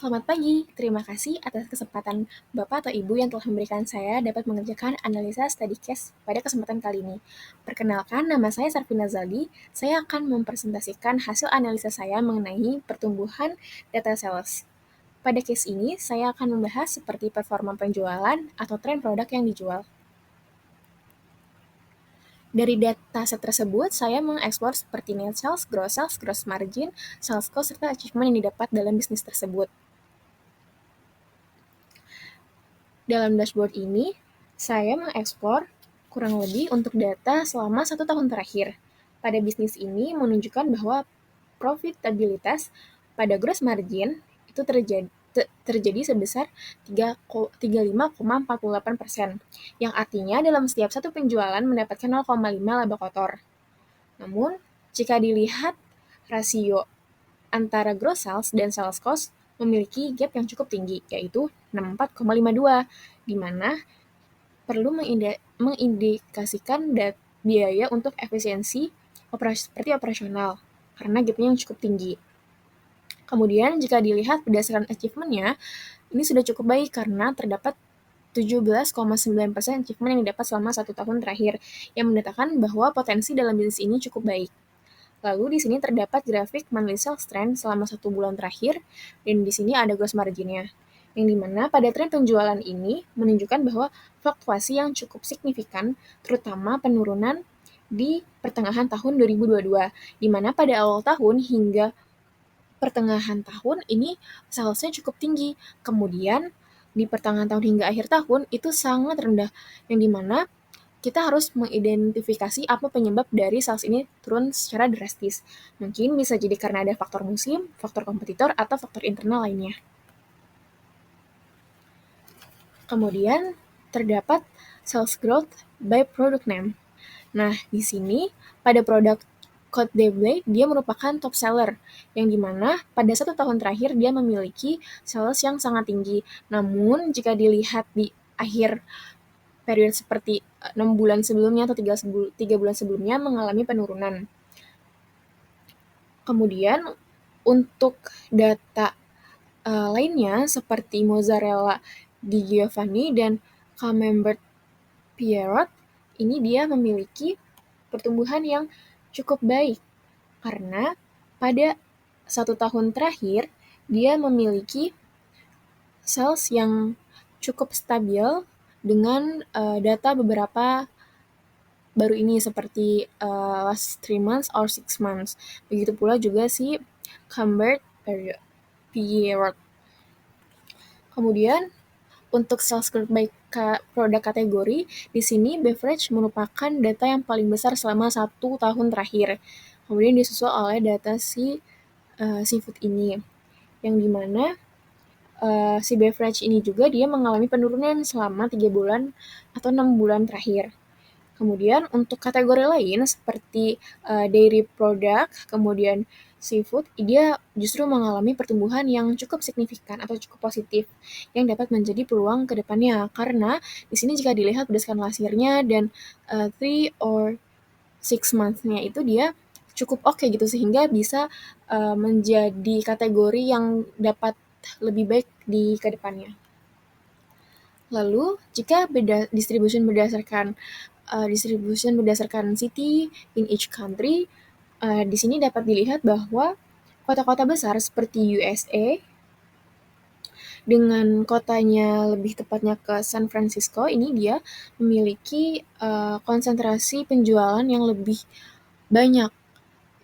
Selamat pagi, terima kasih atas kesempatan Bapak atau Ibu yang telah memberikan saya dapat mengerjakan analisa study case pada kesempatan kali ini. Perkenalkan, nama saya Sarvina Zaldi. Saya akan mempresentasikan hasil analisa saya mengenai pertumbuhan data sales. Pada case ini, saya akan membahas seperti performa penjualan atau tren produk yang dijual. Dari dataset tersebut, saya mengeksplor seperti net sales, gross margin, sales cost, serta achievement yang didapat dalam bisnis tersebut. Dalam dashboard ini, saya mengeksplor kurang lebih untuk data selama 1 tahun terakhir. Pada bisnis ini menunjukkan bahwa profitabilitas pada gross margin itu terjadi sebesar 35,48%, yang artinya dalam setiap satu penjualan mendapatkan 0,5 laba kotor. Namun, jika dilihat rasio antara gross sales dan sales cost memiliki gap yang cukup tinggi, yaitu 64,52, di mana perlu mengindikasikan biaya untuk efisiensi seperti operasional, karena gapnya yang cukup tinggi. Kemudian, jika dilihat berdasarkan achievement-nya, ini sudah cukup baik karena terdapat 17,9% achievement yang didapat selama 1 tahun terakhir, yang mendatangkan bahwa potensi dalam bisnis ini cukup baik. Lalu di sini terdapat grafik monthly sales trend selama 1 bulan terakhir, dan di sini ada gross margin-nya. Yang dimana pada tren penjualan ini menunjukkan bahwa fluktuasi yang cukup signifikan, terutama penurunan di pertengahan tahun 2022, di mana pada awal tahun hingga pertengahan tahun ini salesnya cukup tinggi. Kemudian di pertengahan tahun hingga akhir tahun itu sangat rendah, yang dimana kita harus mengidentifikasi apa penyebab dari sales ini turun secara drastis. Mungkin bisa jadi karena ada faktor musim, faktor kompetitor, atau faktor internal lainnya. Kemudian terdapat sales growth by product name. Nah, di sini pada produk Code Blade dia merupakan top seller, yang dimana pada 1 tahun terakhir dia memiliki sales yang sangat tinggi. Namun, jika dilihat di akhir periode seperti 6 bulan sebelumnya atau 3 bulan sebelumnya mengalami penurunan. Kemudian untuk data lainnya seperti mozzarella di Giovanni dan Camembert Pierrot, ini dia memiliki pertumbuhan yang cukup baik karena pada 1 tahun terakhir dia memiliki sales yang cukup stabil dengan data beberapa baru ini seperti last 3 months or 6 months. Begitu pula juga si Camembert Pierrot. Kemudian untuk sales growth by produk kategori, di sini beverage merupakan data yang paling besar selama 1 tahun terakhir. Kemudian disusul oleh data si seafood ini, yang dimana si beverage ini juga dia mengalami penurunan selama 3 bulan atau 6 bulan terakhir. Kemudian untuk kategori lain seperti dairy product, kemudian seafood, dia justru mengalami pertumbuhan yang cukup signifikan atau cukup positif yang dapat menjadi peluang ke depannya. Karena di sini jika dilihat berdasarkan lasirnya dan 3 or 6 months-nya itu dia cukup oke gitu, sehingga bisa menjadi kategori yang dapat lebih baik di kedepannya. Lalu, jika distribution berdasarkan city in each country, di sini dapat dilihat bahwa kota-kota besar seperti USA dengan kotanya lebih tepatnya ke San Francisco, ini dia memiliki konsentrasi penjualan yang lebih banyak,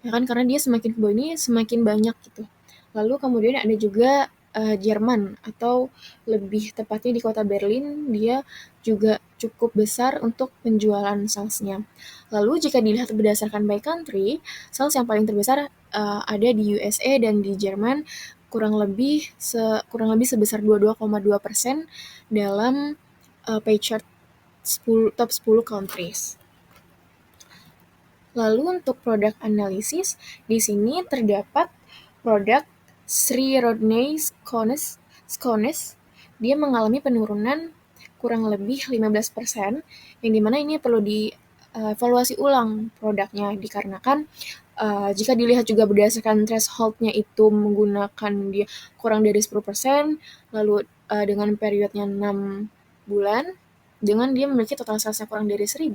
ya kan, karena dia semakin ke bawah ini semakin banyak gitu. Lalu kemudian ada juga Jerman, atau lebih tepatnya di kota Berlin, dia juga cukup besar untuk penjualan salesnya. Lalu jika dilihat berdasarkan by country, sales yang paling terbesar ada di USA dan di Jerman, kurang lebih sebesar 22,2% dalam pie chart top 10 countries. Lalu untuk produk analisis, di sini terdapat produk Sri Rodney Scones, dia mengalami penurunan kurang lebih 15%, yang dimana ini perlu dievaluasi ulang produknya dikarenakan Jika dilihat juga berdasarkan threshold-nya itu menggunakan dia kurang dari 10%, lalu dengan periodnya 6 bulan, dengan dia memiliki total sales kurang dari 1.000,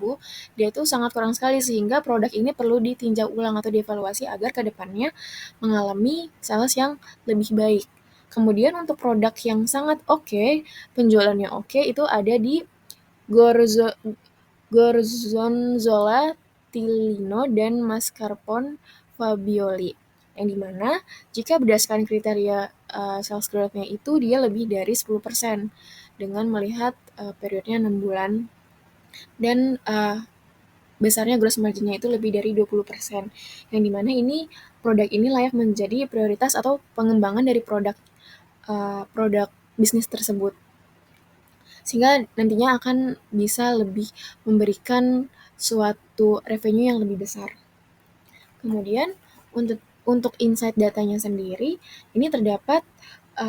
dia itu sangat kurang sekali sehingga produk ini perlu ditinjau ulang atau dievaluasi agar ke depannya mengalami sales yang lebih baik. Kemudian untuk produk yang sangat oke, penjualannya oke, itu ada di Gorgonzola Tillino dan Mascarpone Fabioli, yang dimana jika berdasarkan kriteria sales growth-nya itu dia lebih dari 10% dengan melihat periodnya 6 bulan dan besarnya gross margin-nya itu lebih dari 20%, yang dimana ini produk ini layak menjadi prioritas atau pengembangan dari produk bisnis tersebut, sehingga nantinya akan bisa lebih memberikan suatu revenue yang lebih besar. Kemudian untuk insight datanya sendiri, ini terdapat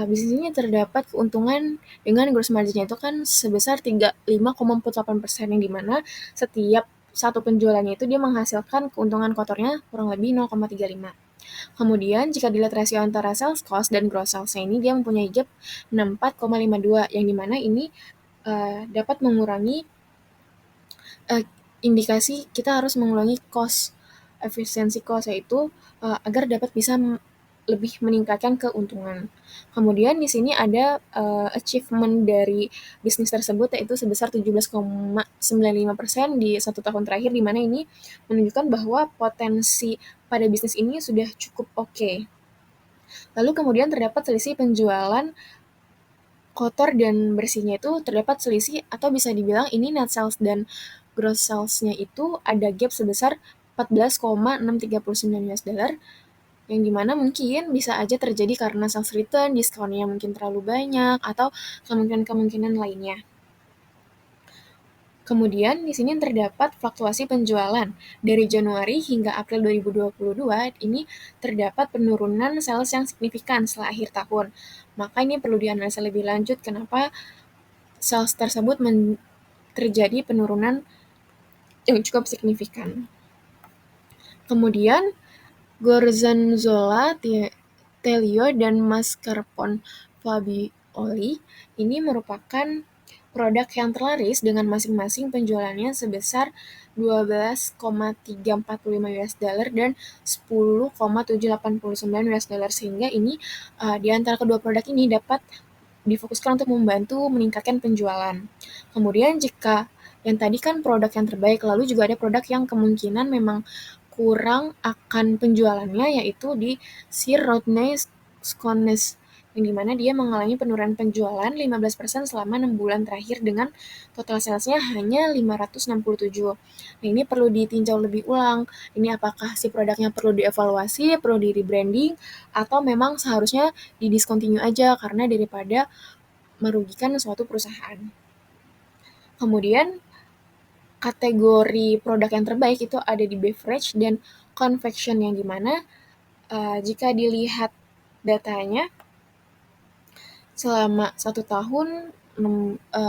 bisnis ini terdapat keuntungan dengan gross margin-nya itu kan sebesar 35,48%, yang dimana setiap satu penjualannya itu dia menghasilkan keuntungan kotornya kurang lebih 0,35. Kemudian jika dilihat rasio antara sales cost dan gross sales-nya ini dia mempunyai gap 64,52, yang dimana ini dapat mengurangi indikasi kita harus mengurangi efisiensi cost, yaitu agar dapat bisa lebih meningkatkan keuntungan. Kemudian di sini ada achievement dari bisnis tersebut yaitu sebesar 17,95% di 1 tahun terakhir, di mana ini menunjukkan bahwa potensi pada bisnis ini sudah cukup oke. Lalu kemudian terdapat selisih penjualan kotor dan bersihnya itu terdapat selisih atau bisa dibilang ini net sales dan gross sales-nya itu ada gap sebesar 14,639 US dollar, yang dimana mungkin bisa aja terjadi karena sales return, diskonnya mungkin terlalu banyak, atau kemungkinan-kemungkinan lainnya. Kemudian di sini terdapat fluktuasi penjualan. Dari Januari hingga April 2022, ini terdapat penurunan sales yang signifikan setelah akhir tahun. Maka ini perlu dianalisa lebih lanjut kenapa sales tersebut terjadi penurunan yang cukup signifikan. Kemudian Gorgonzola Telio dan Mascarpone Fabioli ini merupakan produk yang terlaris dengan masing-masing penjualannya sebesar 12,345 US dollar dan 10,789 US dollar, sehingga ini di antara kedua produk ini dapat difokuskan untuk membantu meningkatkan penjualan. Kemudian jika yang tadi kan produk yang terbaik, lalu juga ada produk yang kemungkinan memang kurang akan penjualannya, yaitu di Sir Rodney Scones, yang dimana dia mengalami penurunan penjualan 15% selama 6 bulan terakhir dengan total salesnya hanya 567. Nah, ini perlu ditinjau lebih ulang. Ini apakah si produknya perlu dievaluasi, perlu di rebranding, atau memang seharusnya di-discontinue aja karena daripada merugikan suatu perusahaan. Kemudian kategori produk yang terbaik itu ada di beverage dan confection, yang dimana jika dilihat datanya selama 1 tahun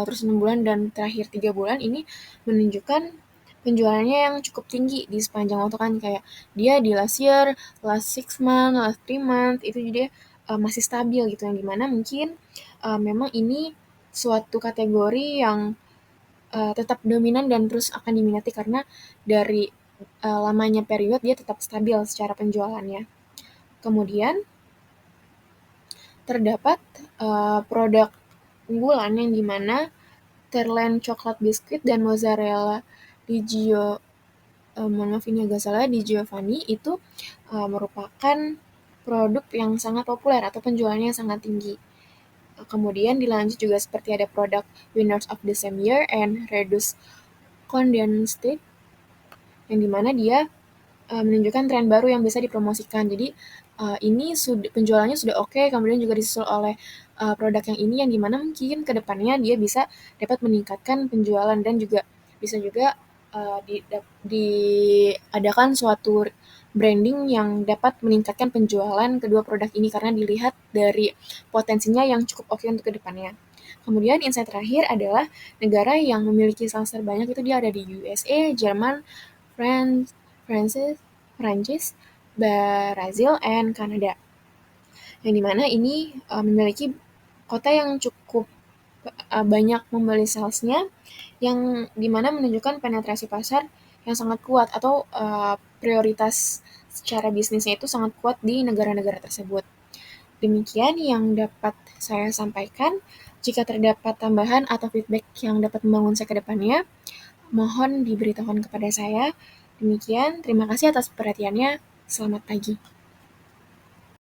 terus 6 bulan dan terakhir 3 bulan ini menunjukkan penjualannya yang cukup tinggi di sepanjang waktu, kan kayak dia di last year, last 6 month, last 3 month itu jadi masih stabil gitu, yang dimana mungkin memang ini suatu kategori yang tetap dominan dan terus akan diminati karena dari lamanya period dia tetap stabil secara penjualannya. Kemudian terdapat produk unggulan yang dimana Terland Chocolate Biscuit dan Mozzarella di di Giovanni itu merupakan produk yang sangat populer atau penjualannya sangat tinggi. Kemudian dilanjut juga seperti ada produk Winners of the Same Year and Reduced Condensed, yang dimana dia menunjukkan tren baru yang bisa dipromosikan. Jadi ini penjualannya sudah oke, kemudian juga disusul oleh produk yang ini, yang dimana mungkin ke depannya dia bisa dapat meningkatkan penjualan dan juga bisa juga diadakan suatu branding yang dapat meningkatkan penjualan kedua produk ini karena dilihat dari potensinya yang cukup oke untuk ke depannya. Kemudian insight terakhir adalah negara yang memiliki sales terbanyak itu dia ada di USA, Jerman, Prancis, Brazil, and Kanada. Yang dimana ini memiliki kota yang cukup banyak membeli salesnya, yang dimana menunjukkan penetrasi pasar yang sangat kuat atau prioritas secara bisnisnya itu sangat kuat di negara-negara tersebut. Demikian yang dapat saya sampaikan. Jika terdapat tambahan atau feedback yang dapat membangun saya ke depannya, mohon diberitahukan kepada saya. Demikian, terima kasih atas perhatiannya. Selamat pagi.